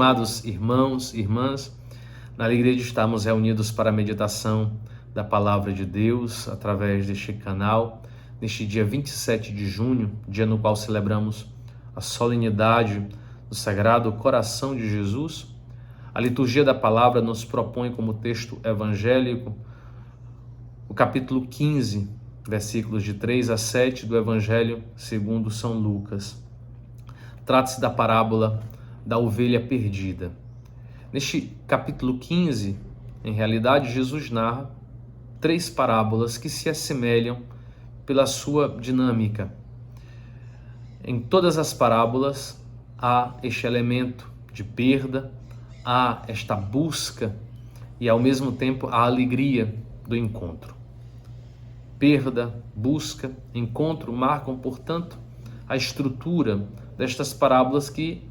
Estimados irmãos e irmãs, na alegria de estarmos reunidos para a meditação da Palavra de Deus através deste canal, neste dia 27 de junho, dia no qual celebramos a solenidade do Sagrado Coração de Jesus, a liturgia da Palavra nos propõe como texto evangélico o capítulo 15, versículos de 3 a 7 do Evangelho segundo São Lucas. Trata-se da parábola da ovelha perdida. Neste capítulo 15, em realidade, Jesus narra 3 parábolas que se assemelham pela sua dinâmica. Em todas as parábolas há este elemento de perda, há esta busca e ao mesmo tempo a alegria do encontro. Perda, busca, encontro marcam, portanto, a estrutura destas parábolas que,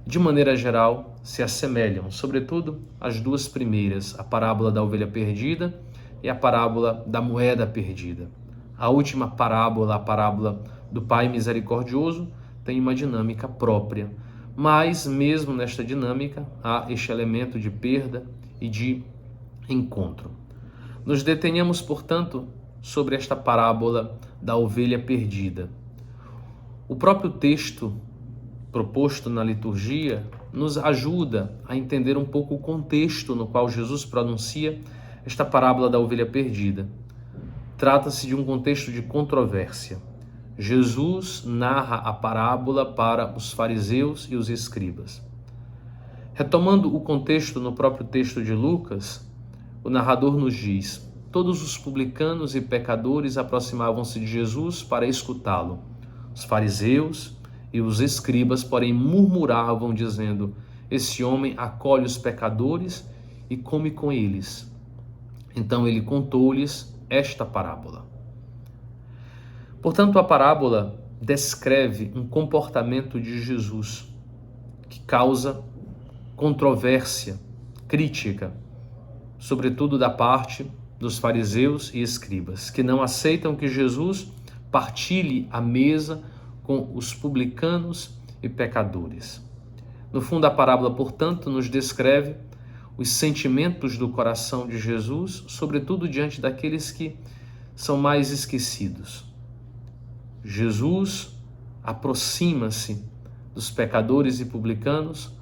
de maneira geral, se assemelham, sobretudo as 2 primeiras, a parábola da ovelha perdida e a parábola da moeda perdida. A última parábola, a parábola do Pai misericordioso, tem uma dinâmica própria, mas mesmo nesta dinâmica há este elemento de perda e de encontro. Nos detenhamos, portanto, sobre esta parábola da ovelha perdida. O próprio texto proposto na liturgia nos ajuda a entender um pouco o contexto no qual Jesus pronuncia esta parábola da ovelha perdida. Trata-se de um contexto de controvérsia. Jesus narra a parábola para os fariseus e os escribas. Retomando o contexto no próprio texto de Lucas, o narrador nos diz: todos os publicanos e pecadores aproximavam-se de Jesus para escutá-lo. Os fariseus e os escribas, porém, murmuravam, dizendo: esse homem acolhe os pecadores e come com eles. Então ele contou-lhes esta parábola. Portanto, a parábola descreve um comportamento de Jesus que causa controvérsia, crítica, sobretudo da parte dos fariseus e escribas, que não aceitam que Jesus partilhe a mesa com os publicanos e pecadores. No fundo, a parábola, portanto, nos descreve os sentimentos do coração de Jesus, sobretudo diante daqueles que são mais esquecidos. Jesus aproxima-se dos pecadores e publicanos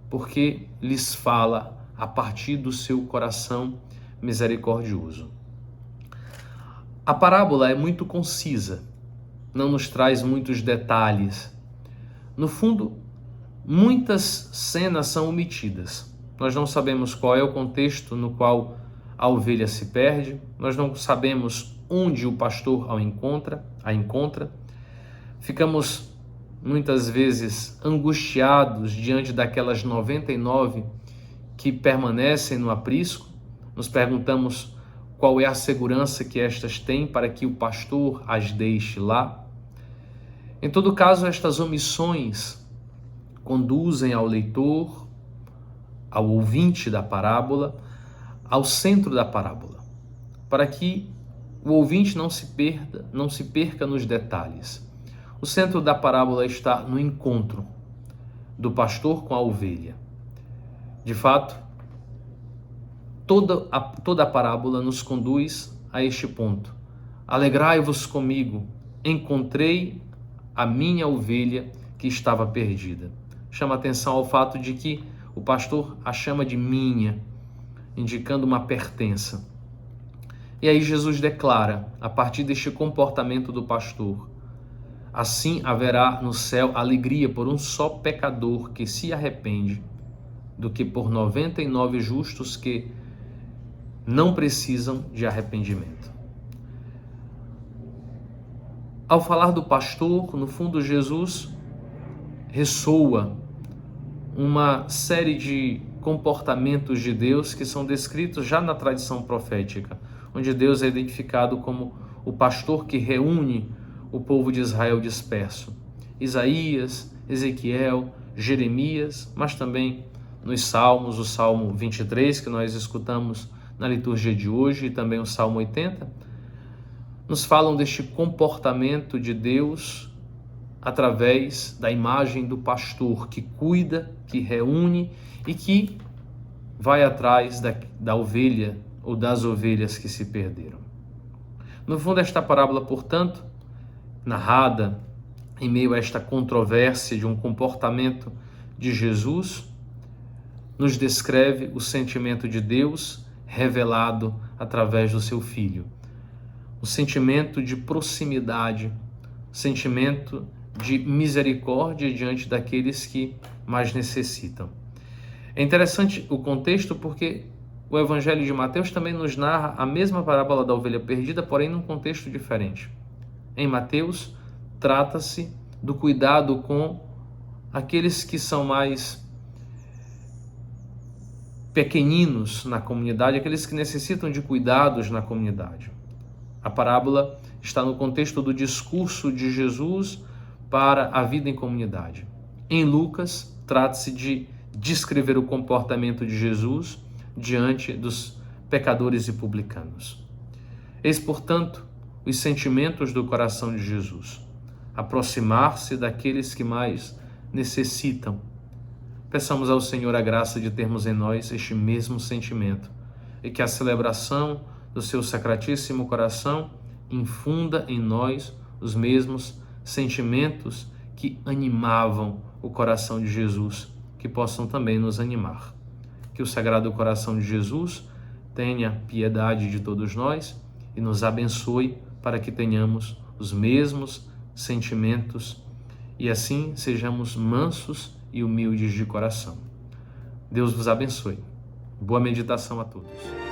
porque lhes fala a partir do seu coração misericordioso. A parábola é muito concisa, não nos traz muitos detalhes. No fundo, muitas cenas são omitidas. Nós não sabemos qual é o contexto no qual a ovelha se perde, nós não sabemos onde o pastor a encontra. Ficamos muitas vezes angustiados diante daquelas 99 que permanecem no aprisco. Nos perguntamos qual é a segurança que estas têm para que o pastor as deixe lá. Em todo caso, estas omissões conduzem ao leitor, ao ouvinte da parábola, ao centro da parábola, para que o ouvinte não se perca nos detalhes. O centro da parábola está no encontro do pastor com a ovelha. De fato, toda a parábola nos conduz a este ponto. Alegrai-vos comigo, encontrei a minha ovelha que estava perdida. Chama atenção ao fato de que o pastor a chama de minha, indicando uma pertença. E aí Jesus declara, a partir deste comportamento do pastor: assim haverá no céu alegria por um só pecador que se arrepende, do que por 99 justos que não precisam de arrependimento. Ao falar do pastor, no fundo, Jesus ressoa uma série de comportamentos de Deus que são descritos já na tradição profética, onde Deus é identificado como o pastor que reúne o povo de Israel disperso. Isaías, Ezequiel, Jeremias, mas também nos Salmos, o Salmo 23, que nós escutamos na liturgia de hoje, e também o Salmo 80, nos falam deste comportamento de Deus através da imagem do pastor que cuida, que reúne e que vai atrás da ovelha ou das ovelhas que se perderam. No fundo, esta parábola, portanto, narrada em meio a esta controvérsia de um comportamento de Jesus, nos descreve o sentimento de Deus revelado através do seu Filho. O sentimento de proximidade, sentimento de misericórdia diante daqueles que mais necessitam. É interessante o contexto porque o Evangelho de Mateus também nos narra a mesma parábola da ovelha perdida, porém num contexto diferente. Em Mateus, trata-se do cuidado com aqueles que são mais pequeninos na comunidade, aqueles que necessitam de cuidados na comunidade. A parábola está no contexto do discurso de Jesus para a vida em comunidade. Em Lucas, trata-se de descrever o comportamento de Jesus diante dos pecadores e publicanos. Eis, portanto, os sentimentos do coração de Jesus: aproximar-se daqueles que mais necessitam. Peçamos ao Senhor a graça de termos em nós este mesmo sentimento e que a celebração do seu sacratíssimo coração infunda em nós os mesmos sentimentos que animavam o coração de Jesus, que possam também nos animar. Que o Sagrado Coração de Jesus tenha piedade de todos nós e nos abençoe para que tenhamos os mesmos sentimentos e assim sejamos mansos e humildes de coração. Deus vos abençoe. Boa meditação a todos.